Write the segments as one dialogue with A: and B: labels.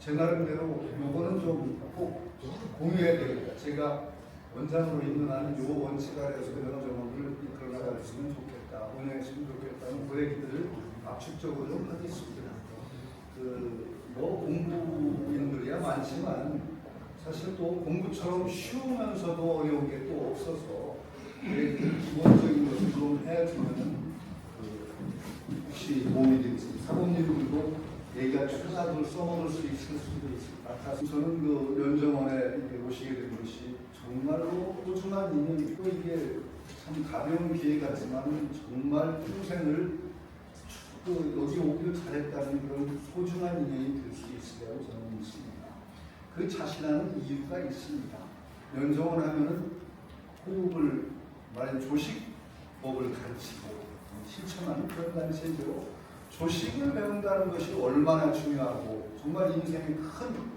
A: 제 나름대로 요거는 좀 꼭 공유해야 되겠다. 제가 원장으로 있는 한은 요 원칙 아래에서 영어정원을 이끌어 나갔으면 좋겠다. 운영했으면 좋겠다는 그 얘기들을 압축적으로 좀 하겠습니다. 뭐 공부인들이야 많지만 사실 또 공부처럼 쉬우면서도 어려운 게 또 없어서 기본적인 것을 좀 해주면 혹시 도움이 되겠습니다. 사범님들도 얘기가 추가로 써먹을 수 있을 수도 있을 것 같아서 저는 그 연정원에 오시게 된 것이 정말로 소중한 인연이 또 이게 참 가벼운 기회 같지만 정말 평생을 여기 오기를 잘했다는 그런 소중한 인연이 될 수 있으리라고 저는 믿습니다. 그 자신하는 이유가 있습니다. 연정원 하면은 호흡을 말하는 조식법을 가르치고 실천하는 그런 단체죠. 조식을 배운다는 것이 얼마나 중요하고 정말 인생의 큰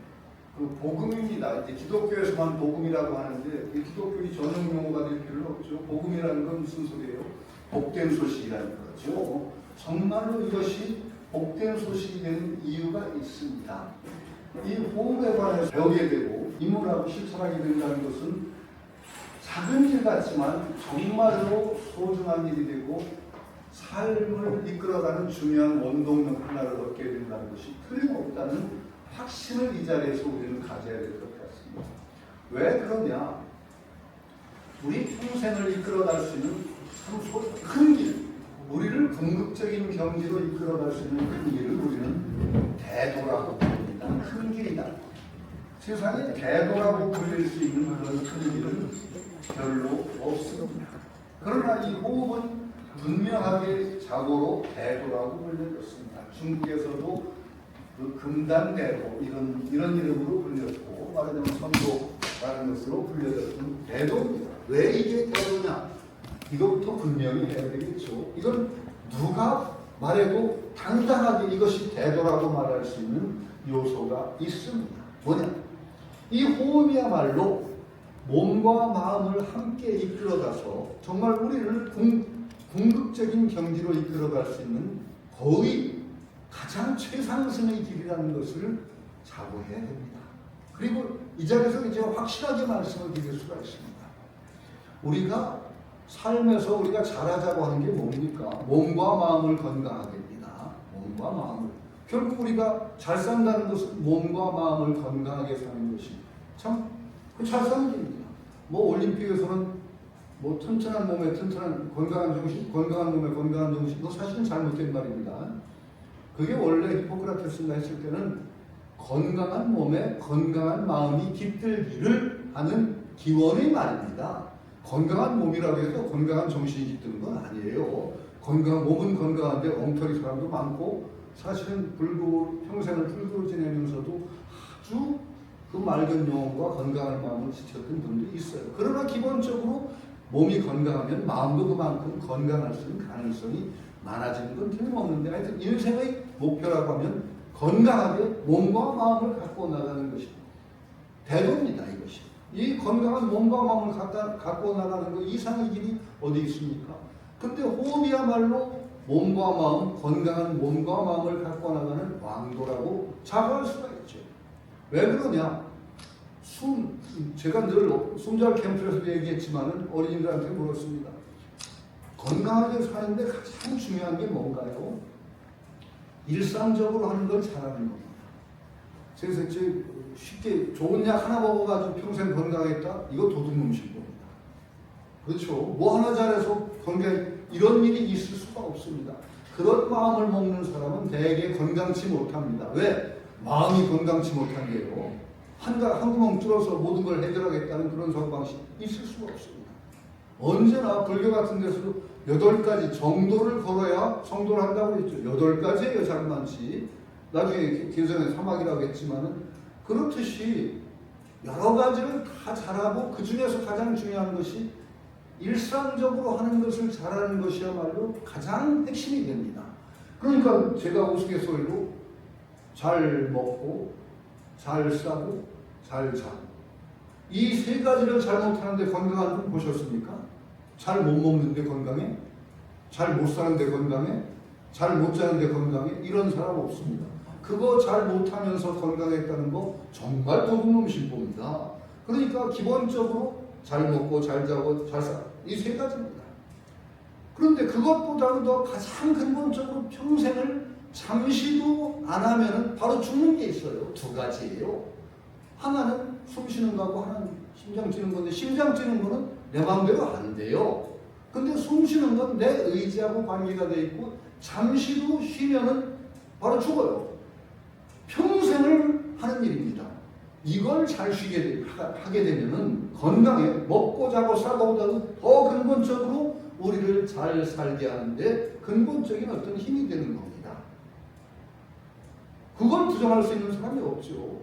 A: 그 복음입니다. 이제 기독교에서만 복음이라고 하는데 기독교의 전용 용어가 될 필요는 없죠. 복음이라는 건 무슨 소리예요? 복된 소식이라는 거죠. 정말로 이것이 복된 소식이 되는 이유가 있습니다. 이 호흡에 관해서 배우게 되고 인문하고 실천하게 된다는 것은 작은 일 같지만 정말로 소중한 일이 되고 삶을 이끌어가는 중요한 원동력 하나를 얻게 된다는 것이 틀림없다는 확신을 이 자리에서 우리는 가져야 될 것 같습니다. 왜 그러냐? 우리 평생을 이끌어갈 수 있는 참 큰 길, 우리를 궁극적인 경지로 이끌어갈 수 있는 큰 길을 우리는 대도라고 부릅니다. 큰 길이다. 세상에 대도라고 불릴 수 있는 그런 큰 길은 별로 없습니다. 그러나 이 호흡은 분명하게 자고로 대도라고 불려졌습니다. 중국에서도 그 금단대도 이런 이름으로 불렸고 말하자면 선도라는 것으로 불려졌던 대도입니다. 왜 이게 대도냐? 이것부터 분명히 해야 되겠죠. 이건 누가 말해도 당당하게 이것이 대도라고 말할 수 있는 요소가 있습니다. 뭐냐? 이 호흡이야말로 몸과 마음을 함께 이끌어가서 정말 우리를 궁극적인 경지로 이끌어갈 수 있는 거의 가장 최상승의 길이라는 것을 자고해야 됩니다. 그리고 이 자리에서 이제 확실하게 말씀을 드릴 수가 있습니다. 우리가 삶에서 우리가 잘하자고 하는 게 뭡니까? 몸과 마음을 건강하게 합니다. 몸과 마음을. 결국 우리가 잘 산다는 것은 몸과 마음을 건강하게 사는 것이 참 잘 사는 길입니다. 뭐 올림픽에서는 뭐 튼튼한 몸에 튼튼한 건강한 정신, 건강한 몸에 건강한 정신, 이거 사실은 잘못된 말입니다. 그게 원래 히포크라테스가 했을 때는 건강한 몸에 건강한 마음이 깃들기를 하는 기원의 말입니다. 건강한 몸이라고 해서 건강한 정신이 깃드는 건 아니에요. 건강한 몸은 건강한데 엉터리 사람도 많고 사실은 평생을 불구로 지내면서도 아주 그 맑은 영혼과 건강한 마음을 지켰던 분들이 있어요. 그러나 기본적으로 몸이 건강하면 마음도 그만큼 건강할 수 있는 가능성이 많아지는 건 틀림없는데 하여튼 인생의 목표라고 하면 건강하게 몸과 마음을 갖고 나가는 것이 대도입니다. 이것이. 이 건강한 몸과 마음을 갖고 나가는 것 이상의 길이 어디 있습니까? 근데 호흡이야말로 몸과 마음, 건강한 몸과 마음을 갖고 나가는 왕도라고 자부할 수가 있죠. 왜 그러냐? 제가 늘 숨잘 캠프에서도 얘기했지만 어린이들한테 물었습니다. 건강하게 사는데 가장 중요한 게 뭔가요? 일상적으로 하는 걸 잘하는 겁니다. 그래서 쉽게 좋은 약 하나 먹어가지고 평생 건강했다? 이거 도둑놈식 겁니다. 그렇죠? 뭐 하나 잘해서 이런 일이 있을 수가 없습니다. 그런 마음을 먹는 사람은 대개 건강치 못합니다. 왜? 마음이 건강치 못한 게요. 한 구멍 뚫어서 모든 걸 해결하겠다는 그런 사고방식이 있을 수가 없습니다. 언제나 불교 같은 데서도 8가지 정도를 걸어야 성도를 한다고 했죠. 8가지예요, 자그만치. 나중에 개성의 사막이라고 했지만은 그렇듯이 여러 가지를 다 잘하고 그 중에서 가장 중요한 것이 일상적으로 하는 것을 잘하는 것이야말로 가장 핵심이 됩니다. 그러니까 제가 우스갯소리로 잘 먹고 잘 싸고 잘 자고 이 3가지를 잘못하는데 건강한 분 보셨습니까? 잘 못 먹는데 건강해? 잘 못 사는데 건강해? 잘 못 자는데 건강해? 이런 사람 없습니다. 그거 잘 못하면서 건강했다는 거 정말 도둑놈 신보입니다. 그러니까 기본적으로 잘 먹고 잘 자고 잘 살, 이 세 가지입니다. 그런데 그것보다도 더 가장 근본적으로 평생을 잠시도 안 하면은 바로 죽는 게 있어요. 두 가지예요. 하나는 숨 쉬는 거하고 하나는 심장 뛰는 건데, 심장 뛰는 거는 내 마음대로 안 돼요. 근데 숨 쉬는 건 내 의지하고 관계가 돼 있고, 잠시도 쉬면은 바로 죽어요. 평생을 하는 일입니다. 이걸 잘 하게 되면은 건강해, 먹고 자고 살고보다도 더 근본적으로 우리를 잘 살게 하는데 근본적인 어떤 힘이 되는 겁니다. 그걸 부정할 수 있는 사람이 없죠.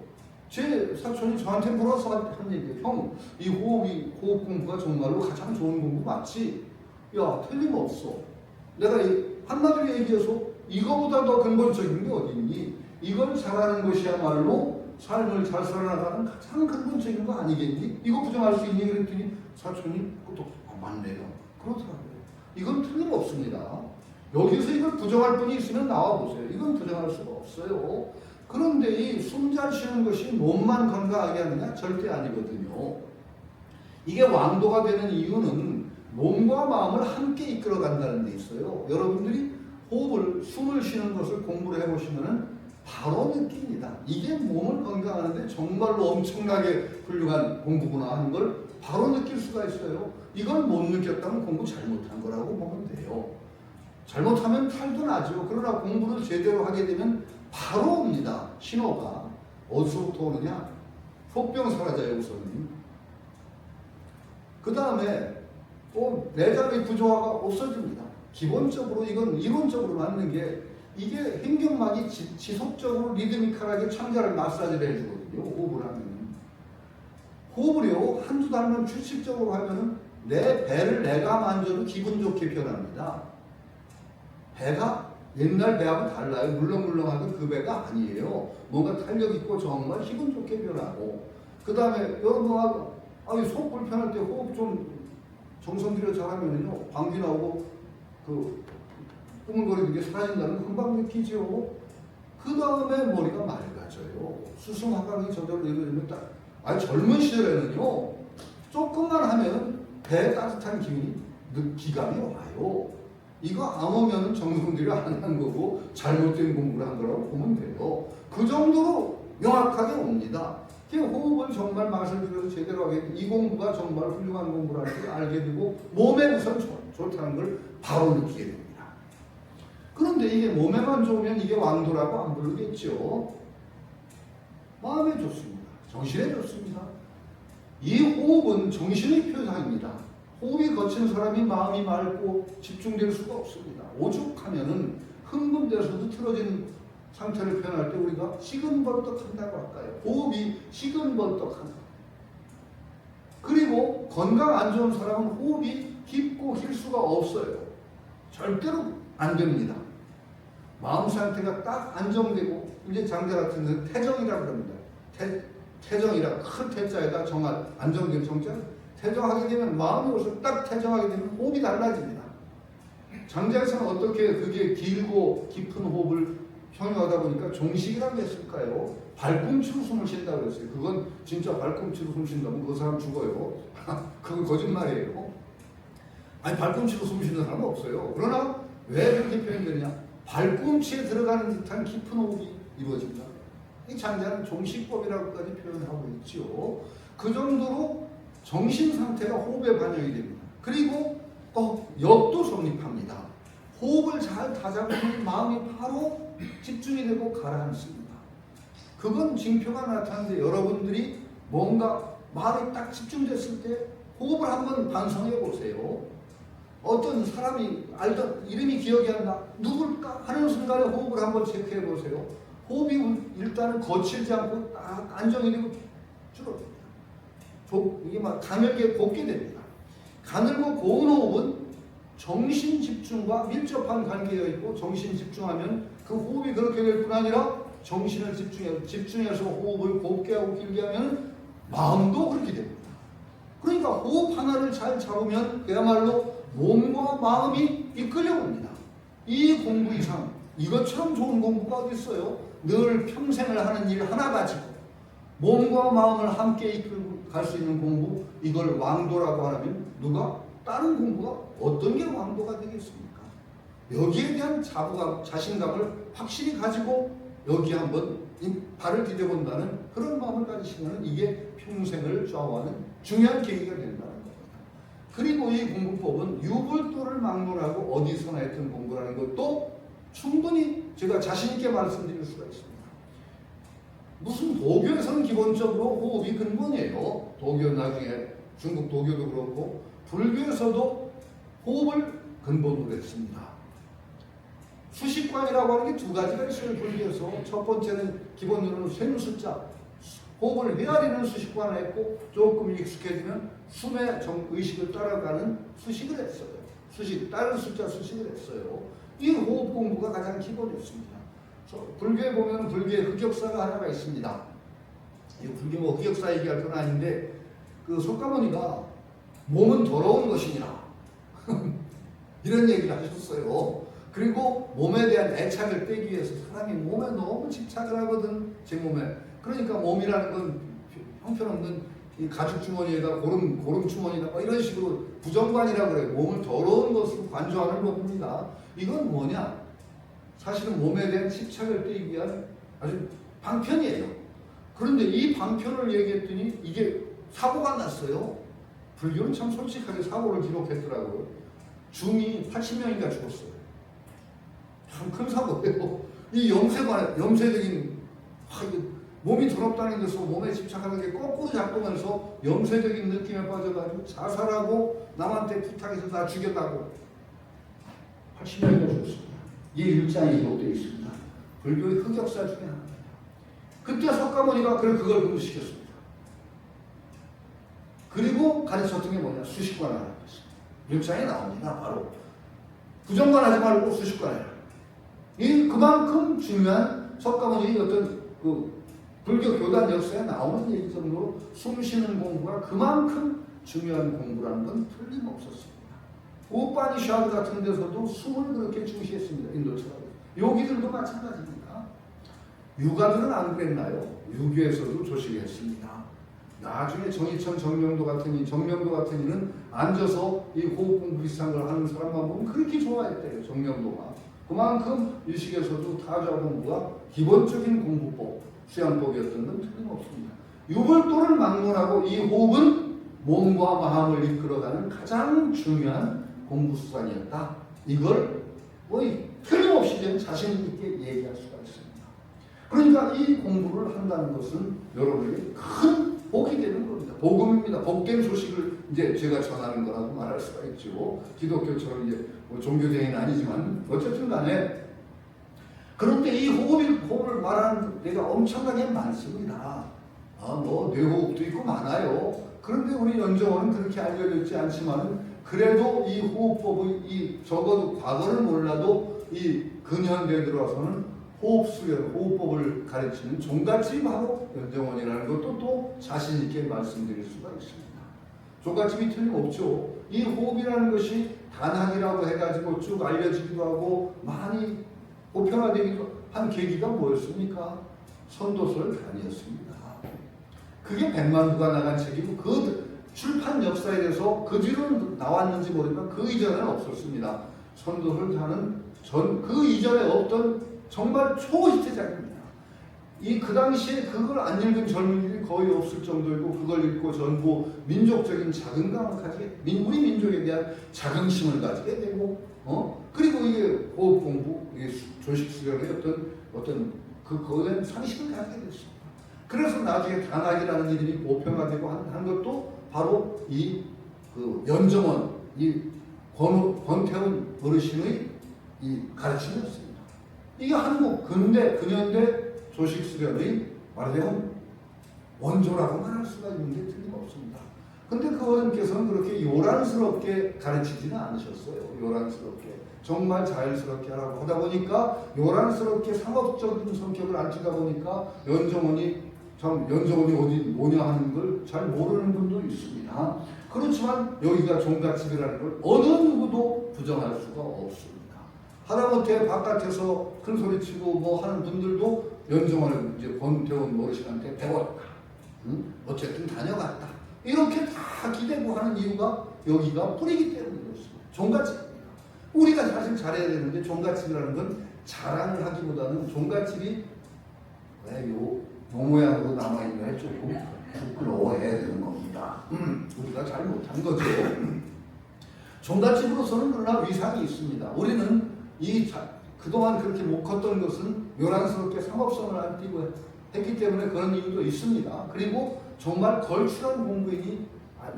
A: 제 사촌이 저한테 물어서 한 얘기예요. 형, 이 호흡 공부가 정말로 가장 좋은 공부 맞지? 야, 틀림없어. 내가 한마디로 얘기해서 이거보다 더 근본적인 게 어디 있니? 이걸 잘하는 것이야말로 삶을 잘 살아나가는 가장 근본적인 거 아니겠니? 이거 부정할 수 있니? 그랬더니 사촌이 그것도 맞네요. 그렇더라고요. 이건 틀림없습니다. 여기서 이걸 부정할 분이 있으면 나와보세요. 이건 부정할 수가 없어요. 그런데 이 숨 잘 쉬는 것이 몸만 건강하게 하느냐? 절대 아니거든요. 이게 왕도가 되는 이유는 몸과 마음을 함께 이끌어 간다는 데 있어요. 여러분들이 숨을 쉬는 것을 공부를 해보시면 바로 느낍니다. 이게 몸을 건강하는데 정말로 엄청나게 훌륭한 공부구나 하는 걸 바로 느낄 수가 있어요. 이걸 못 느꼈다면 공부 잘못한 거라고 보면 돼요. 잘못하면 탈도 나죠. 그러나 공부를 제대로 하게 되면 바로 옵니다. 신호가. 어디서부터 오느냐? 속병 사라져요, 우선은. 그 다음에 또 내장의 부조화가 없어집니다. 기본적으로 이건 이론적으로 맞는 게, 이게 횡격막이 지속적으로 리드미컬하게 창자를 마사지를 해주거든요. 호흡을 하면. 호흡을요, 한두 달만 규칙적으로 하면은 내 배를 내가 만져도 기분 좋게 변합니다. 배가 옛날 배하고 달라요. 물렁물렁하던 그 배가 아니에요. 뭔가 탄력 있고 정말 기분 좋게 변하고. 그 다음에 여러분하고 속 불편할 때 호흡 좀 정성 들여 잘하면요, 방귀 나오고 그 꾸물거리는 게 사라진다는 거 금방 느끼죠. 그 다음에 머리가 맑아져요. 수승화강이 저절로 이루어지면 젊은 시절에는요, 조금만 하면 배에 따뜻한 기감이 와요. 이거 안 오면 정성 들여 안 한 거고 잘못된 공부를 한 거라고 보면 돼요. 그 정도로 명확하게 옵니다. 호흡을 정말 맛을 들여서 제대로 하게 되면 이 공부가 정말 훌륭한 공부라는 걸 알게 되고 몸에 우선 좋다는 걸 바로 느끼게 됩니다. 그런데 이게 몸에만 좋으면 이게 왕도라고 안 부르겠죠. 마음에 좋습니다. 정신에 좋습니다. 이 호흡은 정신의 표상입니다. 호흡이 거친 사람이 마음이 맑고 집중될 수가 없습니다. 오죽하면은 흥분돼서도 틀어진 상태를 표현할 때 우리가 시근벌떡한다고 할까요? 호흡이 시근벌떡한다. 그리고 건강 안 좋은 사람은 호흡이 깊고 길 수가 없어요. 절대로 안 됩니다. 마음 상태가 딱 안정되고, 이제 장자 같은 데는 태정이라고 합니다. 태정이라 큰 태자에다 정한 안정된 정자. 태정하게 되면 마음이 오서 딱 태정하게 되면 호흡이 달라집니다. 장자에서는 어떻게 그게 길고 깊은 호흡을 형용하다 보니까 종식이라고 했을까요? 발꿈치로 숨을 쉰다고 그랬어요. 그건 진짜 발꿈치로 숨 쉰다면 그 사람 죽어요. 그건 거짓말이에요. 아니, 발꿈치로 숨 쉬는 사람은 없어요. 그러나 왜 그렇게 표현되느냐? 발꿈치에 들어가는 듯한 깊은 호흡이 이루어집니다. 이 장자는 종식법이라고까지 표현하고 있죠. 그 정도로 정신 상태가 호흡에 반영이 됩니다. 그리고 역도 성립합니다. 호흡을 잘 다잡으면 마음이 바로 집중이 되고 가라앉습니다. 그건 징표가 나타나는데, 여러분들이 뭔가 마음이 딱 집중됐을 때 호흡을 한번 반성해 보세요. 어떤 사람이 알던 이름이 기억이 안 나, 누굴까 하는 순간에 호흡을 한번 체크해 보세요. 호흡이 일단은 거칠지 않고 딱 안정이 되고 줄어듭니다. 이게 막 가늘게 곱게 됩니다. 가늘고 고운 호흡은 정신 집중과 밀접한 관계가 있고, 정신 집중하면 그 호흡이 그렇게 될 뿐 아니라 정신을 집중해서 호흡을 곱게 하고 길게 하면 마음도 그렇게 됩니다. 그러니까 호흡 하나를 잘 잡으면 그야말로 몸과 마음이 이끌려옵니다. 이 공부 이상 이것처럼 좋은 공부가 어디 있어요?
B: 늘 평생을 하는 일 하나 가지고 몸과 마음을 함께 이끌고 갈 수 있는 공부, 이걸 왕도라고 하면 누가? 다른 공부가 어떤 게 왕도가 되겠습니까? 여기에 대한 자신감을 확실히 가지고 여기에 한번 발을 디뎌본다는 그런 마음을 가지시면 이게 평생을 좌우하는 중요한 계기가 된다는 겁니다. 그리고 이 공부법은 유불도를 막론하고 어디서나 했던 공부라는 것도 충분히 제가 자신 있게 말씀드릴 수가 있습니다. 무슨 도교에서는 기본적으로 호흡이 근본이에요. 도교 나중에 중국 도교도 그렇고 불교에서도 호흡을 근본으로 했습니다. 수식관이라고 하는 게 두 가지가 있어요. 불교에서 첫 번째는 기본으로는 쇠물숫자 호흡을 헤아리는 수식관을 했고 조금 익숙해지면 숨의 의식을 따라가는 수식을 했어요. 다른 숫자 수식을 했어요. 이 호흡 공부가 가장 기본이었습니다. 불교에 보면 불교의 흑역사가 하나가 있습니다. 이 불교 뭐 흑역사 얘기할 건 아닌데 그 석가모니가 몸은 더러운 것이니라 이런 얘기를 하셨어요. 그리고 몸에 대한 애착을 빼기 위해서 사람이 몸에 너무 집착을 하거든. 제 몸에. 그러니까 몸이라는 건 형편없는 이 가죽 주머니에다 고름 주머니에다 뭐 이런 식으로 부정관이라고 그래요. 몸을 더러운 것으로 관조하는 겁니다. 이건 뭐냐? 사실은 몸에 대한 집착을 떼기 위한 아주 방편이에요. 그런데 이 방편을 얘기했더니 이게 사고가 났어요. 불교는 참 솔직하게 사고를 기록했더라고요. 중이 80명인가 죽었어요. 참 큰 사고예요. 이 염세적인 몸이 더럽다는 데서 몸에 집착하는 게 거꾸로 작동해서 염세적인 느낌에 빠져가지고 자살하고 남한테 부탁해서 나 죽였다고 80명이나 죽었습니다. 이 일장에 기록되어 있습니다. 불교의 흑역사 중에 하나입니다. 그때 석가모니가 그걸 공부시켰습니다. 그리고 가르쳤던 게 뭐냐? 수식관을 하는 것입니다. 일장에 나옵니다. 바로 부정관 하지 말고 수식관 해라. 이 그만큼 중요한 석가모니의 어떤 그 불교 교단 역사에 나오는 얘기 정도로 숨 쉬는 공부가 그만큼 중요한 공부라는 건 틀림없었습니다. 우파니샤드 같은 데서도 숨을 그렇게 중시했습니다. 인도처럼. 요기들도 마찬가지입니다. 유가들은 안 그랬나요? 유교에서도 조식했습니다. 나중에 정의천 정명도 같은 이는 앉아서 이 호흡 공부 비슷한 걸 하는 사람만 보면 그렇게 좋아했대요. 정명도가. 그만큼 유식에서도 타자 공부가 기본적인 공부법, 수양법이었던 건 틀림없습니다. 유불도를 막론하고 이 호흡은 몸과 마음을 이끌어가는 가장 중요한 공부 수단이었다. 이걸 틀림없이 저는 자신 있게 얘기할 수가 있습니다. 그러니까 이 공부를 한다는 것은 여러분에게 큰 복이 되는 겁니다. 복음입니다. 복된 소식을 이제 제가 전하는 거라고 말할 수가 있죠. 기독교처럼 이제 뭐 종교적인 아니지만 어쨌든 간에 그런데 이 호흡을 말하는 데가 엄청나게 많습니다. 뇌호흡도 있고 많아요. 그런데 우리 연정원은 그렇게 알려져 있지 않지만 그래도 이 호흡법의 적어도 과거를 몰라도 이 근현대에 들어와서는 호흡법을 가르치는 종갓집이 바로 연정원이라는 것도 또 자신 있게 말씀드릴 수가 있습니다. 종갓집이 틀림없죠. 이 호흡이라는 것이 단학이라고 해가지고 쭉 알려지기도 하고 많이 보편화되기도 한 계기가 뭐였습니까? 선도설 단이었습니다. 그게 100만 부가 나간 책이고 그 출판 역사에 대해서 그 뒤로는 나왔는지 모르지만 그 이전에는 없었습니다. 선도설 단은 그 이전에 없던 정말 초히트작입니다. 그 당시에 그걸 안 읽은 젊은이들이 거의 없을 정도이고 그걸 읽고 전부 민족적인 자긍감을 가지게 우리 민족에 대한 자긍심을 가지게 되고 그리고 이게 호흡 공부, 이게 조식 수련의 어떤 그거에 상식을 가지게 됐습니다. 그래서 나중에 단학이라는 이름이 보편화되고 한 것도 바로 그 연정원, 권태훈 어르신의 가르침이었습니다. 이게 한국 근현대 조식 수련의 말하자면 원조라고 말할 수가 있는 게 틀림없습니다. 근데 그 어른께서는 그렇게 요란스럽게 가르치지는 않으셨어요. 요란스럽게. 정말 자연스럽게 하라고 하다 보니까 요란스럽게 상업적인 성격을 안 띠다 보니까 연정원이 어디 뭐냐 하는 걸 잘 모르는 분도 있습니다. 그렇지만 여기가 종갓집이라는 걸 어느 누구도 부정할 수가 없습니다. 하다못해 바깥에서 큰 소리치고 뭐 하는 분들도 연정원을 이제 권태원 어르신한테 배웠다. 응? 어쨌든 다녀갔다. 이렇게 다 기대고 하는 이유가 여기가 뿌리기 때문에 그렇습니다. 종갓집입니다. 우리가 사실 잘해야 되는데 종갓집이라는 건 자랑을 하기보다는 종갓집이 왜요 모양으로 남아있는 게 조금 부끄러워해야 되는 겁니다. 우리가 잘못한 거죠. 종갓집으로서는 그러나 위상이 있습니다. 우리는 그동안 그렇게 못 컸던 것은 요란스럽게 상업성을 안 띄고 했기 때문에 그런 이유도 있습니다. 그리고 정말 걸출한 공부인이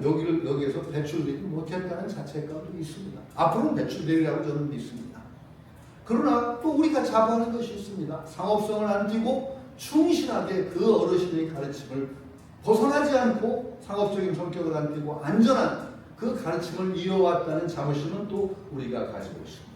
B: 여기에서 배출되지 못했다는 자책감도 있습니다. 앞으로는 배출되리라고 저는 믿습니다. 그러나 또 우리가 자부하는 것이 있습니다. 상업성을 안 띄고 충실하게 그 어르신의 가르침을 벗어나지 않고 상업적인 성격을 안 띄고 안전한 그 가르침을 이어왔다는 자부심은 또 우리가 가지고 있습니다.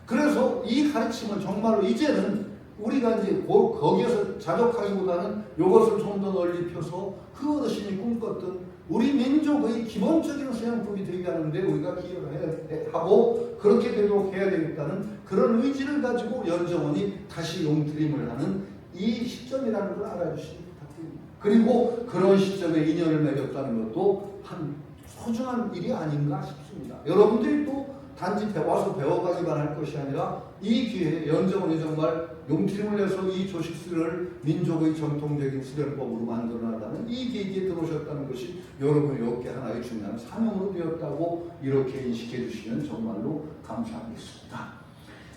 B: 그래서 이 가르침은 정말로 이제는 우리가 이제 거기에서 자족하기보다는 이것을 좀 더 널리 펴서 그 어르신이 꿈꿨던 우리 민족의 기본적인 수양법이 되게 하는데 우리가 기여를 해야 하고 그렇게 되도록 해야 되겠다는 그런 의지를 가지고 연정원이 다시 용트림을 하는 이 시점이라는 걸 알아주시기 부탁드립니다. 그리고 그런 시점에 인연을 맺었다는 것도 한 소중한 일이 아닌가 싶습니다. 여러분들이 또 단지 와서 배워가기만 할 것이 아니라 이 기회에 연정원이 정말 용트림을 해서 이 조식수련을 민족의 전통적인 수련법으로 만들어 나가는 이 계기에 들어오셨다는 것이 여러분이 얻게 하나의 중요한 사명으로 되었다고 이렇게 인식해 주시면 정말로 감사하겠습니다.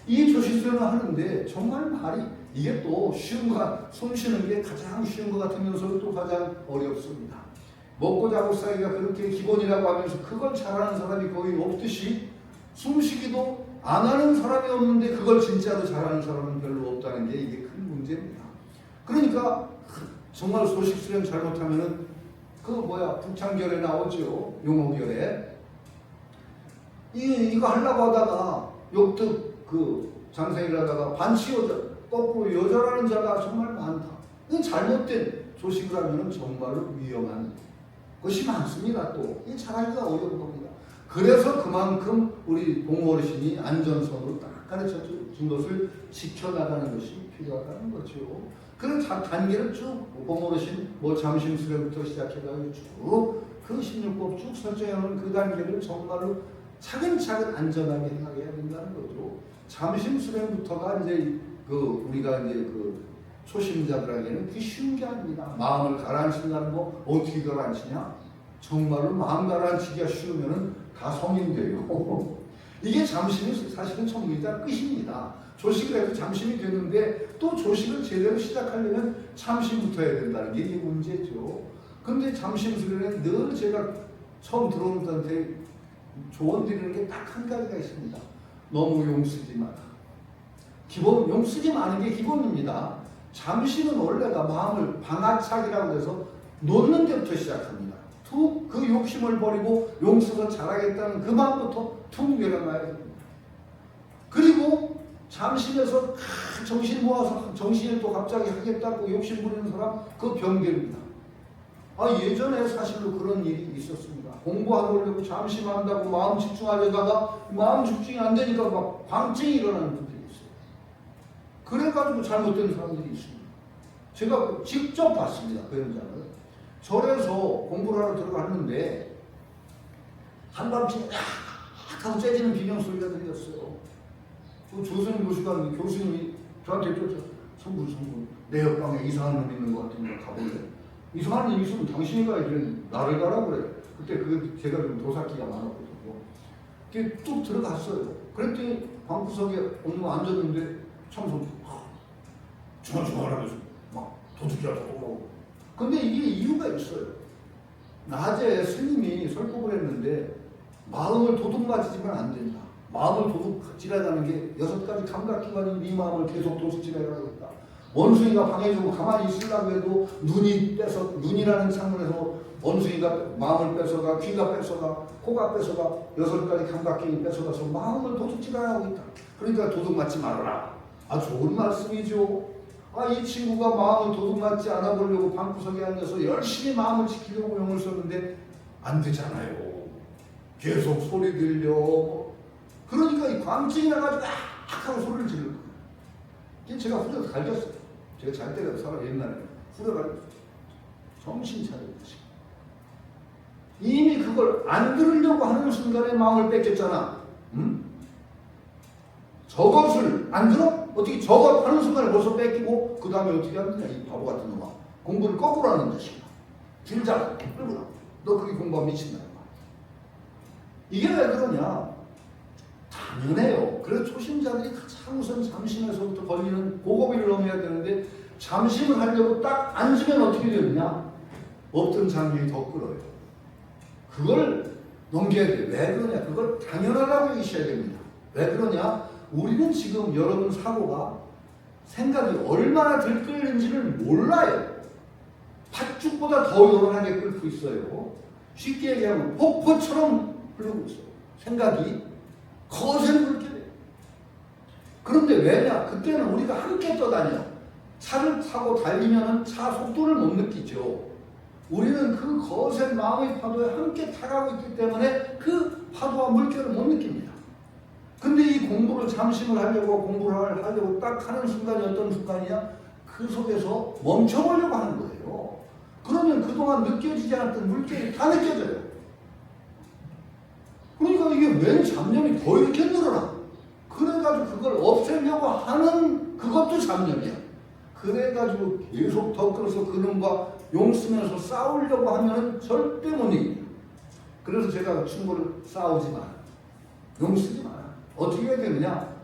B: 이 조식수련을 하는데 정말 말이 이게 또 쉬운 거, 손 쉬는 게 가장 쉬운 것 같으면서도 또 가장 어렵습니다. 먹고 자고 싸기가 그렇게 기본이라고 하면서 그걸 잘하는 사람이 거의 없듯이 숨쉬기도 안 하는 사람이 없는데 그걸 진짜로 잘하는 사람은 별로 없다는 게 이게 큰 문제입니다. 그러니까 정말 소식 수련 잘못하면은 북창결에 나오죠. 용어결에 이거 하려고 하다가 역득 장생일 하다가 반치 여자 거꾸로 여자라는 자가 정말 많다. 이건 잘못된 조식을 하면은 정말로 위험한 것이 많습니다. 또 이 잘하기가 어려운 겁니다. 그래서 그만큼 우리 공호 어르신이 안전선으로 딱 가르쳐 준 것을 지켜나가는 것이 필요하다는 거죠. 그래서 단계를 쭉 공호 어르신 잠심수련부터 시작해가지고 쭉 그 16법 쭉 설정해놓은 그 단계를 정말로 차근차근 안전하게 행하게 해야 된다는 거죠. 잠심수련부터가 이제 우리가 이제 초심자들에게는 그게 쉬운 게 아닙니다. 마음을 가라앉힌다는 거 어떻게 가라앉히냐? 정말로 마음 가라앉히기가 쉬우면은 다 성인 돼요. 이게 잠심이 사실은 성인이다 끝입니다. 조식을 해서 잠심이 되는데 또 조식을 제대로 시작하려면 참심부터 해야 된다는 게 이게 문제죠. 근데 잠심 수련에 늘 제가 처음 들어오는 분한테 조언 드리는 게 딱 한 가지가 있습니다. 너무 용쓰지 마라. 용쓰지 마는 게 기본입니다. 잠시는 원래가 마음을 방아착이라고 해서 놓는 데부터 시작합니다. 툭 그 욕심을 버리고 용서서 잘하겠다는 그 마음부터 툭 내려놔야 됩니다. 그리고 잠시면서 정신 모아서 정신을 또 갑자기 하겠다고 욕심 부리는 사람 그거 병됩니다. 예전에 사실로 그런 일이 있었습니다. 공부하려고 잠시만한다고 마음 집중하려다가 마음 집중이 안 되니까 막 광증이 일어나는 분들이 있어요. 그래가지고 잘못된 사람들이 있습니다. 제가 직접 봤습니다. 그 현장을. 절에서 공부를 하러 들어갔는데 한밤중에 하고 째지는 비명소리가 들렸어요. 그 조선 교수님이 저한테 쫓아 성분 내 옆방에 이상한 놈 있는 것 같으니까 가볼래? 이상한 놈 있으면 당신이 가야지 나를 가라고 그래. 그때 제가 좀 도사기가 많았거든요. 그게 뚝 들어갔어요. 그랬더니 방구석에 어느 거 앉았는데 청소 중얼중얼하면서 막 도둑질하고. 근데 이게 이유가 있어요. 낮에 스님이 설법을 했는데 마음을 도둑맞이지만 안 된다. 마음을 도둑질하자는 게 6가지 감각기관이 네 마음을 계속 도둑질하라고 했다. 원숭이가 방해주고 가만히 있으려고 해도 눈이라는 창문에서 원숭이가 마음을 뺏어가, 귀가 뺏어가, 코가 뺏어가, 6가지 감각기관이 뺏어가서 마음을 도둑질하라고 했다. 그러니까 도둑맞지 말아라. 좋은 말씀이죠. 이 친구가 마음을 도둑맞지 않아 보려고 방구석에 앉아서 열심히 마음을 지키려고 용을 썼는데 안 되잖아요. 계속 소리 들려. 그러니까 이 광증이 나가지고 하고 소리를 지르는 거예요. 제가 후려서 갈겼어요. 제가 잘 때가 사람 옛날에 후려가 정신 차리는 것이. 이미 그걸 안 들으려고 하는 순간에 마음을 뺏겼잖아. 응? 저것을 안 들어? 어떻게 저것 하는 순간에 벌써 뺏기고 그 다음에 어떻게 하느냐 이 바보 같은 놈아. 공부를 거꾸로 하는 것이야. 길자 끌고 나. 너 그게 공부하면 미친다. 이게 왜 그러냐? 당연해요. 그래서 초심자들이 가장 우선 잠심에서부터 걸리는 고거비를 넘어야 되는데 잠심을 하려고 딱 앉으면 어떻게 되느냐? 없던 잠이 더 끌어요. 그걸 넘겨야 돼. 왜 그러냐? 그걸 당연하다고 얘기해야 됩니다. 왜 그러냐? 우리는 지금 여러분 사고가 생각이 얼마나 들끓는지를 몰라요. 팥죽보다 더 요란하게 끓고 있어요. 쉽게 얘기하면 폭포처럼 흐르고 있어요. 생각이 거센 물결이에요. 그런데 왜냐? 그때는 우리가 함께 떠다녀. 차를 타고 달리면 차 속도를 못 느끼죠. 우리는 그 거센 마음의 파도에 함께 타가고 있기 때문에 그 파도와 물결을 못 느낍니다. 근데 이 공부를 잠심을 하려고 공부를 하려고 딱 하는 순간이 어떤 순간이냐? 그 속에서 멈춰보려고 하는 거예요. 그러면 그동안 느껴지지 않았던 물결이 다 느껴져요. 그러니까 이게 웬 잡념이 더 이렇게 늘어나? 그래가지고 그걸 없애려고 하는 그것도 잡념이야. 그래가지고 계속 더 끌어서 그놈과 용 쓰면서 싸우려고 하면 절대 못 이깁니다. 그래서 제가 충고를 싸우지 마라. 용 쓰지 마라. 어떻게 해야 되느냐?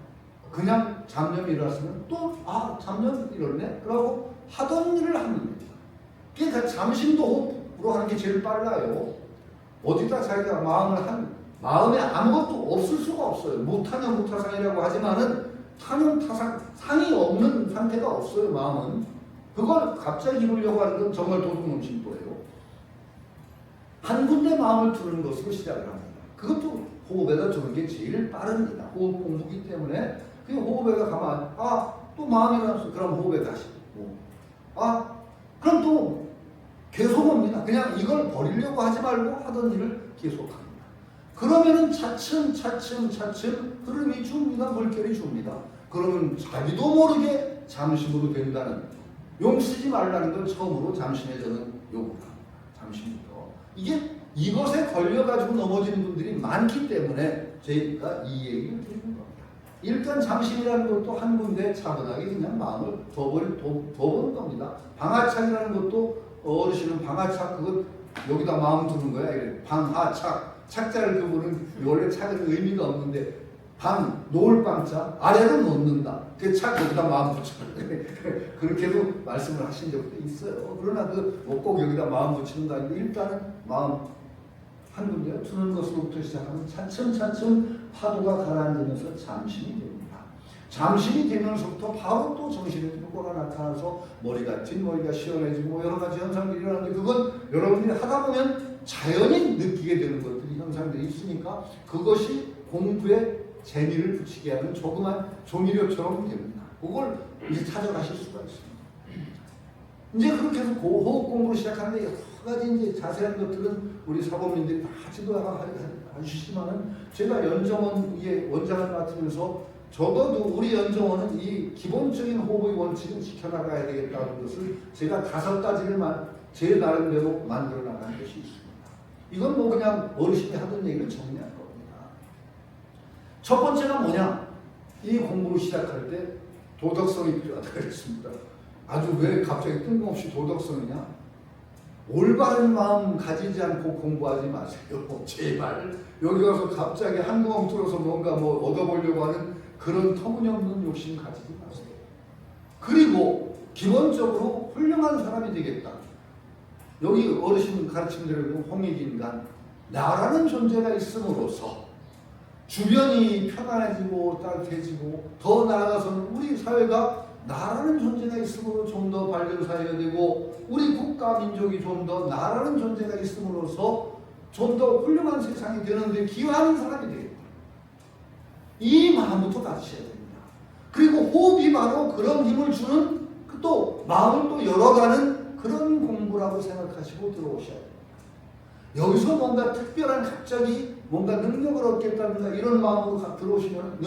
B: 그냥 잡념이 일어났으면 또 잡념 일어났네? 그러고 하던 일을 하는 겁니다. 그러니까 잠심도 호흡으로 하는 게 제일 빨라요. 어디다 자기가 마음에 아무것도 없을 수가 없어요. 무타념 무타상이라고 하지만은 타념 타상 상이 없는 상태가 없어요. 마음은 그걸 갑자기 이루려고 하는 건 정말 도둑놈심보예요. 한 군데 마음을 두는 것으로 시작을 합니다. 그것도 호흡에다 두는 게 제일 빠릅니다. 호흡 공부기 때문에 그 호흡에다 가만 또 마음이 나왔어. 그럼 호흡에 다시 그럼 또 계속 옵니다. 그냥 이걸 버리려고 하지 말고 하던 일을 계속합니다. 그러면은 차츰 흐름이 줍니다. 물결이 줍니다. 그러면 자기도 모르게 잠심으로 된다는 용 쓰지 말라는 걸 처음으로 잠심에 저는 요구를 합니다. 잠심부터. 이것에 걸려가지고 넘어지는 분들이 많기 때문에 저희가 이 얘기를 드리는 겁니다. 일단 잠심이라는 것도 한 군데 차분하게 그냥 마음을 둬보는 겁니다. 방아착이라는 것도 어르신은 방아착 그거 여기다 마음 두는 거야. 이래. 방아착. 착자를 그분은 원래 착은 의미가 없는데 놓을 방자 아래로 놓는다. 그 착 여기다 마음 붙이는 그렇게도 말씀을 하신 적도 있어요. 그러나 꼭 여기다 마음 붙이는 거 아니고 일단은 마음 한 군데 두는 것으로부터 시작하면 차츰 파도가 가라앉으면서 잠심이 됩니다. 잠심이 되면서부터 바로 또 정신의 불고가 나타나서 뒷머리가 시원해지고 여러 가지 현상들이 일어나는데 그건 여러분들이 하다 보면 자연히 느끼게 되는 것들이 현상들이 있으니까 그것이 공부에 재미를 붙이게 하는 조그만 조미료처럼 됩니다. 그걸 이제 찾아가실 수가 있습니다. 이제 그렇게 해서 호흡 공부를 시작하는데 여러 가지 이제 자세한 것들은 우리 사범님들이 다 해주시지만은 제가 연정원의 원장을 맡으면서 적어도 우리 연정원은 이 기본적인 호흡의 원칙을 지켜나가야 되겠다는 것을 제가 5가지를 제 나름대로 만들어 나가는 것이 있습니다. 이건 그냥 어르신이 하던 얘기를 정리할 겁니다. 첫 번째가 뭐냐? 이 공부를 시작할 때 도덕성이 필요하다고 했습니다. 아주 왜 갑자기 뜬금없이 도덕성이냐? 올바른 마음 가지지 않고 공부하지 마세요. 제발. 여기 와서 갑자기 한 구멍 뚫어서 뭔가 얻어보려고 하는 그런 터무니없는 욕심 가지지 마세요. 그리고 기본적으로 훌륭한 사람이 되겠다. 여기 어르신 가르침대로 홍익인간 나라는 존재가 있음으로써 주변이 편안해지고 따뜻해지고 더 나아가서는 우리 사회가 나라는 존재가 있으므로 좀 더 밝은 사회가 되고 우리 국가 민족이 좀 더 나라는 존재가 있음으로써 좀 더 훌륭한 세상이 되는데 기여하는 사람이 되겠다. 이 마음부터 가지셔야 됩니다. 그리고 호흡이 바로 그런 힘을 주는 또 마음을 또 열어가는 그런 공부라고 생각하시고 들어오셔야 됩니다. 여기서 뭔가 특별한 갑자기 뭔가 능력을 얻겠다든가 이런 마음으로 들어오시면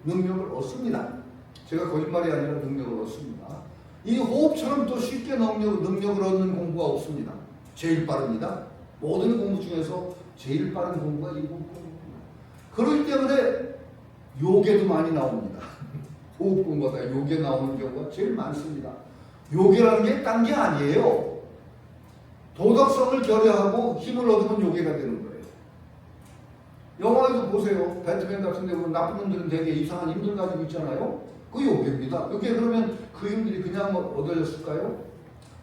B: 능력을 얻습니다. 제가 거짓말이 아니라 능력을 얻습니다. 이 호흡처럼 또 쉽게 능력을 얻는 공부가 없습니다. 제일 빠릅니다. 모든 공부 중에서 제일 빠른 공부가 이 공부입니다. 그렇기 때문에 요괴도 많이 나옵니다. 호흡 공부가 요괴 나오는 경우가 제일 많습니다. 요괴라는 게 딴 게 아니에요. 도덕성을 결여하고 힘을 얻으면 요괴가 되는 거예요. 영화에도 보세요. 배트맨 같은 데 보면 나쁜 놈들은 되게 이상한 힘들 가지고 있잖아요. 그 요괴입니다. 그게 그러면 그 힘들이 그냥 얻어졌을까요?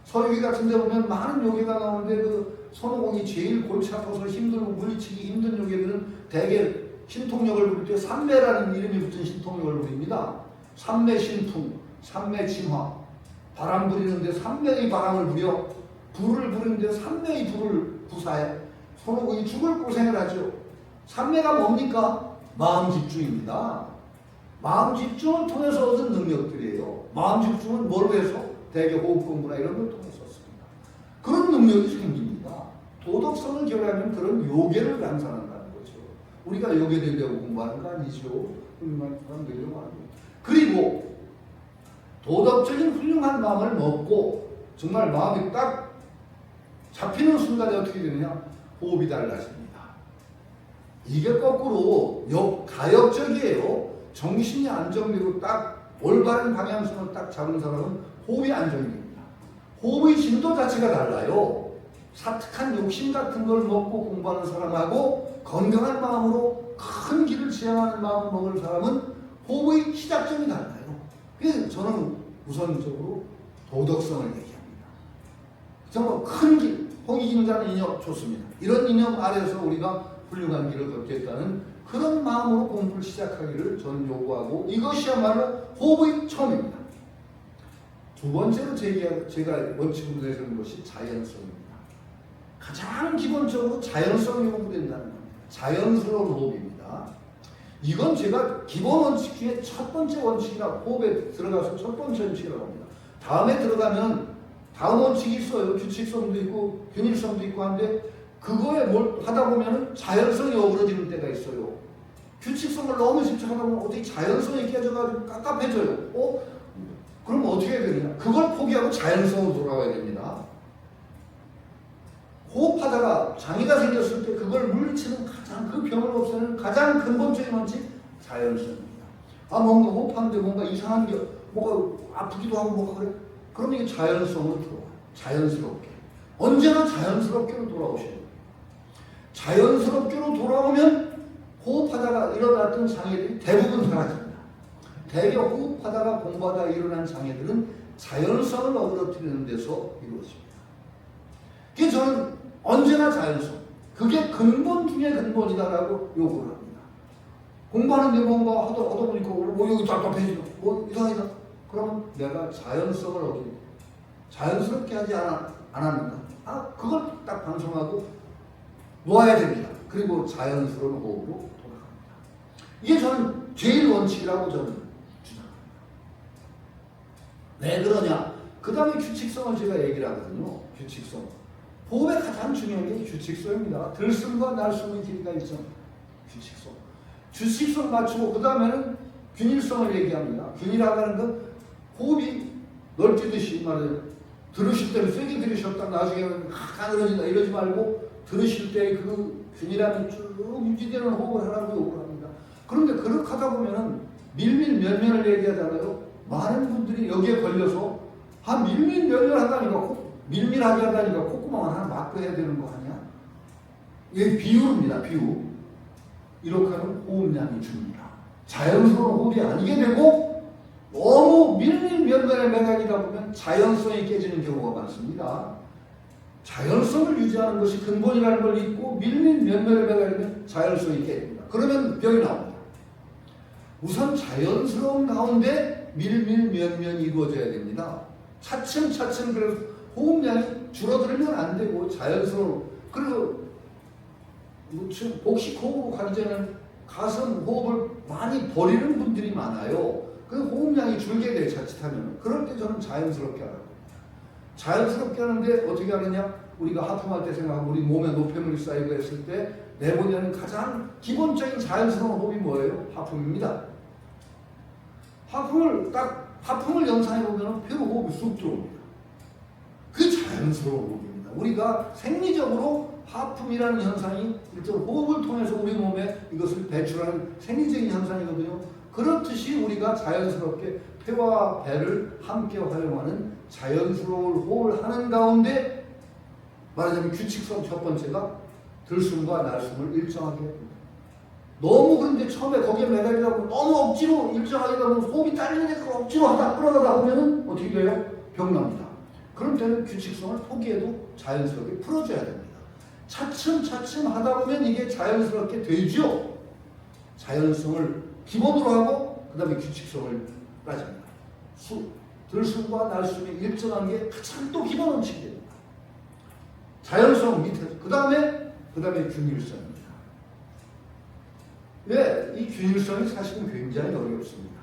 B: 서유기 같은 데 보면 많은 요괴가 나오는데 그 손오공이 제일 골치 아파서 힘들고 물리치기 힘든 요괴들은 대개 신통력을 부릴 때 삼매라는 이름이 붙은 신통력을 부립니다. 삼매 신풍, 삼매 진화. 바람 부리는데 삼매의 바람을 부려, 불을 부리는데 삼매의 불을 부사해. 손오공이 죽을 고생을 하죠. 삼매가 뭡니까? 마음 집중입니다. 마음 집중을 통해서 얻은 능력들이에요. 마음 집중은 뭘 위해서? 대개 호흡 공부나 이런 걸 통해서 얻습니다. 그런 능력이 생깁니다. 도덕성을 결여하면 그런 요괴를 양산한다는 거죠. 우리가 요괴 되려고 공부하는 거 아니죠. 훌륭한 사람 되려고 하는 거죠. 그리고 도덕적인 훌륭한 마음을 먹고 정말 마음이 딱 잡히는 순간에 어떻게 되느냐? 호흡이 달라집니다. 이게 거꾸로 가역적이에요. 정신이 안정되고 딱 올바른 방향성을 딱 잡은 사람은 호흡이 안정이 됩니다. 호흡의 진도 자체가 달라요. 사특한 욕심 같은 걸 먹고 공부하는 사람하고 건강한 마음으로 큰 길을 지향하는 마음을 먹을 사람은 호흡의 시작점이 달라요. 그래서 저는 우선적으로 도덕성을 얘기합니다. 정말 큰 길, 홍익인자는 이념 좋습니다. 이런 이념 아래서 우리가 훌륭한 길을 걷겠다는 그런 마음으로 공부를 시작하기를 저는 요구하고 이것이야말로 호흡의 처음입니다. 두 번째로 제가 원칙으로 내세우는 것이 자연성입니다. 가장 기본적으로 자연성이 공부된다는 겁니다. 자연스러운 호흡입니다. 이건 제가 기본 원칙 중에 첫 번째 원칙이라 호흡에 들어가서 첫 번째 원칙이라고 합니다. 다음에 들어가면 다음 원칙이 있어요. 규칙성도 있고 균일성도 있고 한데 그거에 뭘 하다 보면 자연성이 어그러지는 때가 있어요. 규칙성을 너무 집착하다 보면 어떻게 자연성이 깨져가지고 깝깝해져요. 그럼 어떻게 해야 되느냐? 그걸 포기하고 자연성으로 돌아와야 됩니다. 호흡하다가 장애가 생겼을 때 그걸 물리치는 가장 그 병을 없애는 가장 근본적인 원칙 자연성입니다. 뭔가 호흡하는데 뭔가 이상한 게 뭐가 아프기도 하고 뭐가 그래? 그럼 이게 자연성으로 들어와요. 자연스럽게. 언제나 자연스럽게로 돌아오셔야 돼요. 자연스럽게로 돌아오면 호흡하다가 일어났던 장애들이 대부분 사라집니다. 대개 호흡하다가 공부하다가 일어난 장애들은 자연성을 어그러뜨리는 데서 이루어집니다. 그래서 저는 언제나 자연성, 그게 근본 중에 근본이다라고 요구를 합니다. 공부하는데 뭔가 하다 보니까 여기 답답해지고 이상하다. 그러면 내가 자연성을 어기고 자연스럽게 하지 않았는가? 그걸 딱 방송하고 놓아야 됩니다. 그리고 자연스러운 호흡으로 돌아갑니다. 이게 저는 제일 원칙이라고 저는 주장합니다. 왜 그러냐? 그 다음에 규칙성을 제가 얘기를 하거든요. 규칙성. 호흡에 가장 중요한 게 규칙성입니다. 들숨과 날숨의 길이가 있죠. 규칙성. 규칙성 맞추고 그 다음에는 균일성을 얘기합니다. 균일하다는 건 호흡이 널뛰듯이 말해요. 들으실 때는 세게 들으셨다 나중에는 가늘어진다 이러지 말고 들으실 때 그 균일함이 쭉 유지되는 호흡을 하라고 요구를 합니다. 그런데 그렇게 하다 보면은 밀밀면면을 얘기하잖아요. 많은 분들이 여기에 걸려서 밀밀면면하다니까 밀밀하게 하다니까 콧구멍 하나 막고 해야 되는 거 아니야? 이게 비유입니다. 비유. 이렇게 하면 호흡량이 줍니다. 자연스러운 호흡이 아니게 되고 너무 밀밀면면에 매달리다 보면 자연성이 깨지는 경우가 많습니다. 자연성을 유지하는 것이 근본이라는 걸 잊고 밀밀면면에 매달리면 자연성이 깨집니다. 그러면 병이 나옵니다. 우선 자연스러운 가운데 밀밀면면이 이루어져야 됩니다. 차츰차츰 그래서 호흡량이 줄어들면 안 되고 자연스러운 그리고 복식 호흡으로 가기 전에 가슴 호흡을 많이 버리는 분들이 많아요. 그 호흡량이 줄게 돼요. 자칫하면. 그럴 때 저는 자연스럽게 하라고 합니다. 자연스럽게 하는데 어떻게 하느냐? 우리가 하품할 때 생각하고 우리 몸에 노폐물이 쌓이고 했을 때 내보내는 가장 기본적인 자연스러운 호흡이 뭐예요? 하품입니다. 하품을 딱 하품을 영상해 보면 폐로 호흡이 쑥 들어옵니다. 그 자연스러운 호흡입니다. 우리가 생리적으로 하품이라는 현상이 일단 호흡을 통해서 우리 몸에 이것을 배출하는 생리적인 현상이거든요. 그렇듯이 우리가 자연스럽게 폐와 배를 함께 활용하는 자연스러운 호흡을 하는 가운데 말하자면 규칙성 첫 번째가 들숨과 날숨을 일정하게 합니다. 너무 그런데 처음에 거기에 매달리다 보면 너무 억지로 일정하게 하면 호흡이 딸리니까 억지로 하다 끌어가다 보면 어떻게 돼요? 병납니다. 그런 때는 규칙성을 포기해도 자연스럽게 풀어줘야 됩니다. 차츰차츰 하다 보면 이게 자연스럽게 되죠. 자연성을 기본으로 하고 그 다음에 규칙성을 따집니다. 들숨과 날숨이 일정한 게 가장 또 기본 원칙이 됩니다. 자연성 밑에서 그 다음에 균일성입니다. 왜? 이 균일성이 사실은 굉장히 어렵습니다.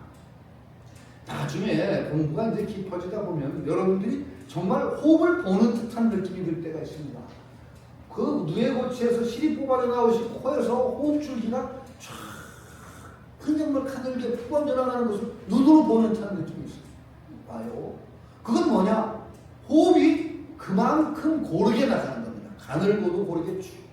B: 나중에 공부가 이제 깊어지다 보면 여러분들이 정말 호흡을 보는 듯한 느낌이 들 때가 있습니다. 그 누에고치에서 실이 뽑아져 나오시고 코에서 호흡줄기가 쫙 그냥 가늘게 푹 번져나가는 것을 눈으로 보는 듯한 느낌이 있어요. 봐요. 그건 뭐냐? 호흡이 그만큼 고르게 나가는 겁니다. 가늘고도 고르게 쭉.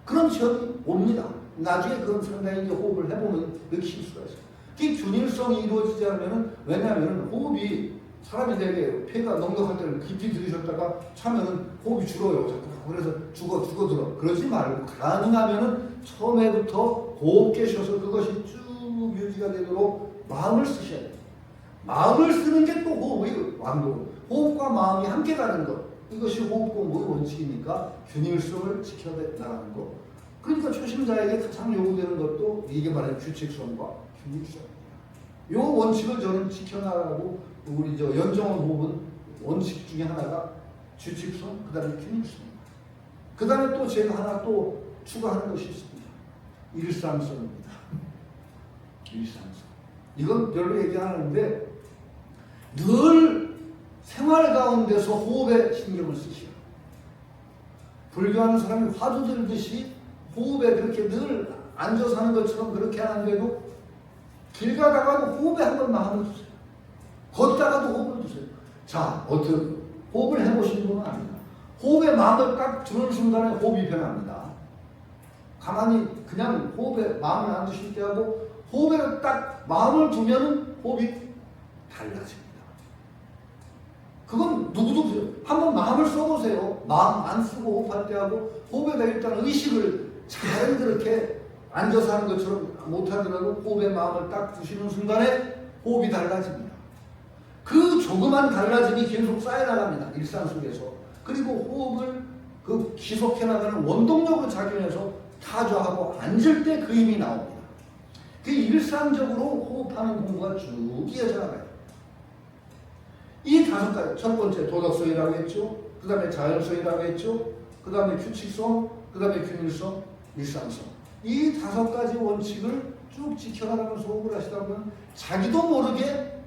B: 그런 시험이 옵니다. 나중에 그건 상당히 이제 호흡을 해보면 느낄 수가 있어요. 이 균일성이 이루어지지 않으면, 왜냐하면 호흡이 사람이 되게 폐가 넉넉할 때는 깊이 들이셨다가 차면은 호흡이 줄어요. 자꾸. 그래서 죽어들어. 그러지 말고 가능하면은 처음에부터 곱게 쉬어서 그것이 쭉 유지가 되도록 마음을 쓰셔야 돼요. 마음을 쓰는 게 또 호흡의 완도. 호흡과 마음이 함께 가는 것. 이것이 호흡 공부의 원칙이니까 균일성을 지켜나가는 것. 그러니까 초심자에게 가장 요구되는 것도 이게 말하는 규칙성과 균일성입니다. 이 원칙을 저는 지켜나가고 우리 연정원 호흡은 원칙 중에 하나가 규칙성, 그 다음에 균일성입니다. 그 다음에 또 제가 하나 또 추가하는 것이 있습니다. 일상성입니다. 일상성. 이건 별로 얘기 안 하는데 늘 생활 가운데서 호흡에 신경을 쓰시오. 불교하는 사람이 화두 들듯이 호흡에 그렇게 늘 앉아서 하는 것처럼 그렇게 하는데도 길 가다가도 호흡에 한번 마음을 두세요. 걷다가도 호흡을 두세요. 자, 어떻게 호흡을 해보신 분은 압니다. 호흡에 마음을 딱 두는 순간에 호흡이 변합니다. 가만히 그냥 호흡에 마음을 안 두실 때하고 호흡에 딱 마음을 두면 호흡이 달라집니다. 그건 누구도 한번 마음을 써보세요. 마음 안 쓰고 호흡할 때하고 호흡에다 일단 의식을 자연스럽게 앉아서 하는 것처럼 못하더라도 호흡에 마음을 딱 두시는 순간에 호흡이 달라집니다. 그 조그만 달라짐이 계속 쌓여나갑니다. 일상 속에서. 그리고 호흡을 그 지속해 나가는 원동력으로 작용해서 타조하고 앉을 때 그 힘이 나옵니다. 그 일상적으로 호흡하는 공부가 쭉 이어져 나가요. 이 다섯 가지, 첫 번째 도덕성이라고 했죠. 그 다음에 자연성이라고 했죠. 그 다음에 규칙성, 그 다음에 균일성, 일상성. 이 다섯 가지 원칙을 쭉 지켜나가면서 호흡을 하시다 보면 자기도 모르게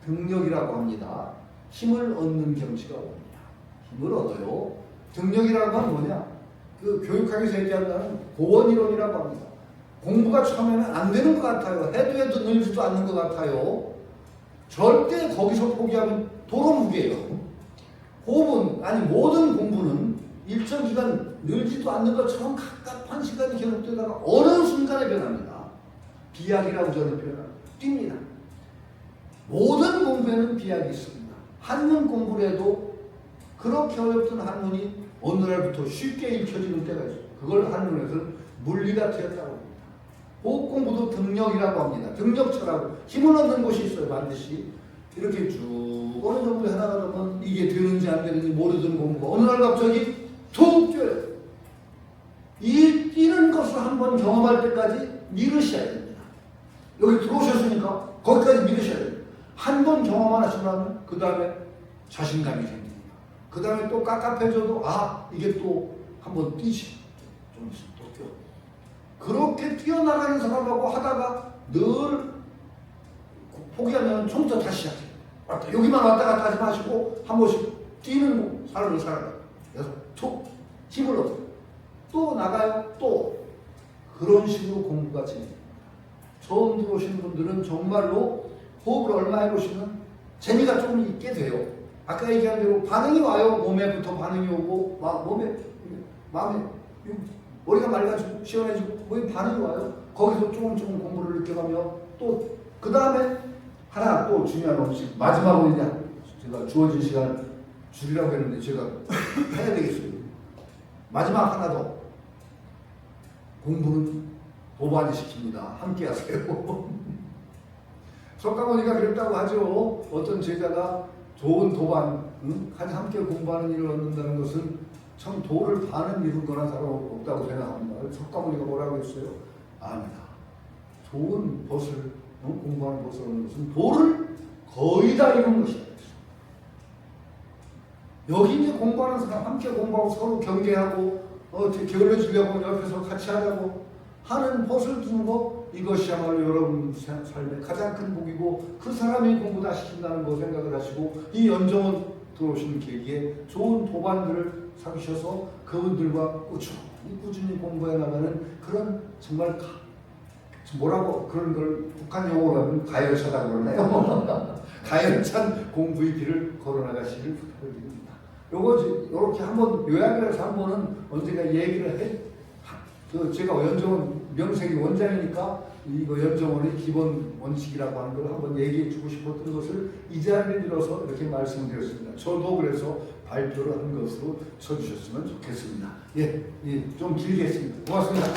B: 등력이라고 합니다. 힘을 얻는 경지가 옵니다. 힘을 얻어요. 등력이라고 하면 뭐냐? 그 교육학에서 얘기한다는 고원이론이라고 합니다. 공부가 처음에는 안 되는 것 같아요. 해도 늘지도 않는 것 같아요. 절대 거기서 포기하면 도로무게예요. 호흡은, 아니 모든 공부는 일정 기간 늘지도 않는 것처럼 갑갑한 시간이 계속되다가 어느 순간에 변합니다. 비약이라고 저는 표현합니다. 뜁니다. 모든 공부에는 비약이 있습니다. 한문 공부를 해도 그렇게 어렵던 한문이 어느 날부터 쉽게 읽혀지는 때가 있어요. 그걸 한문에서는 물리가 되었다고 합니다. 호흡 공부도 등력이라고 합니다. 등력처라고 힘을 얻는 곳이 있어요. 반드시 이렇게 쭉 어느 정도 해나가다 보면 이게 되는지 안 되는지 모르던 공부가 어느 날 갑자기 툭 뛰어요. 이 뛰는 것을 한번 경험할 때까지 미루셔야 됩니다. 여기 들어오셨으니까 거기까지 미루셔야 됩니다. 한 번 경험 하시면 그 다음에 자신감이 생깁니다. 그 다음에 또 깝깝해져도 이게 또 한번 뛰지. 좀 있으면 또 뛰어. 그렇게 뛰어나가는 사람하고 하다가 늘 포기하면 처음부터 다시 시작해요. 여기만 왔다 갔다 하지 마시고 한 번씩 뛰는 삶을 살아가요. 그래서 툭 힘을 얻어요. 또 나가요. 또 그런 식으로 공부가 진행됩니다. 처음 들어오신 분들은 정말로 호흡을 얼마 해보시면 재미가 조금 있게 돼요. 아까 얘기한 대로 반응이 와요. 몸에부터 반응이 오고 몸에 마음에 머리가 맑아지고 시원해지고 몸에 반응이 와요. 거기서 조금 공부를 느껴가며 또 그 다음에 하나 또 중요한 음식 마지막으로 이제 제가 주어진 시간 줄이라고 했는데 제가 해야 되겠어요. 마지막 하나 더. 공부는 도반이 시킵니다. 함께 하세요. 석가모니가 그랬다고 하죠. 어떤 제자가 좋은 도반, 함께 공부하는 일을 얻는다는 것은 참 도를 반은 이룬 거나 다름없다고 생각합니다. 석가모니가 뭐라고 했어요? 아니다. 좋은 벗을, 공부하는 벗을 얻는 것은 도를 거의 다 이룬 것이다. 여기 이제 공부하는 사람, 함께 공부하고 서로 경계하고, 게을러 주려고 옆에서 같이 하자고 하는 벗을 두는 거, 이것이야말로 여러분 삶의 가장 큰 복이고, 그 사람이 공부 다 시킨다는 거 생각을 하시고, 이 연정원 들어오시는 계기에 좋은 도반들을 사귀셔서 그분들과 꾸준히 공부해 나가는 그런 정말 뭐라고 그런 걸 북한 용어로 하면 가열차다고 그러나요? 가열찬 공부의 길을 걸어나가시길 부탁드립니다. 요거 이렇게 한번 요약을 해서 한 번은 언젠가 얘기를 해. 제가 연정원 명색이 원장이니까 이거 연정원의 기본 원칙이라고 하는 걸 한번 얘기해 주고 싶었던 것을 이 자리를 빌어서 이렇게 말씀드렸습니다. 저도 그래서 발표를 한 것으로 쳐주셨으면 좋겠습니다. 예, 좀 길게 했습니다. 고맙습니다.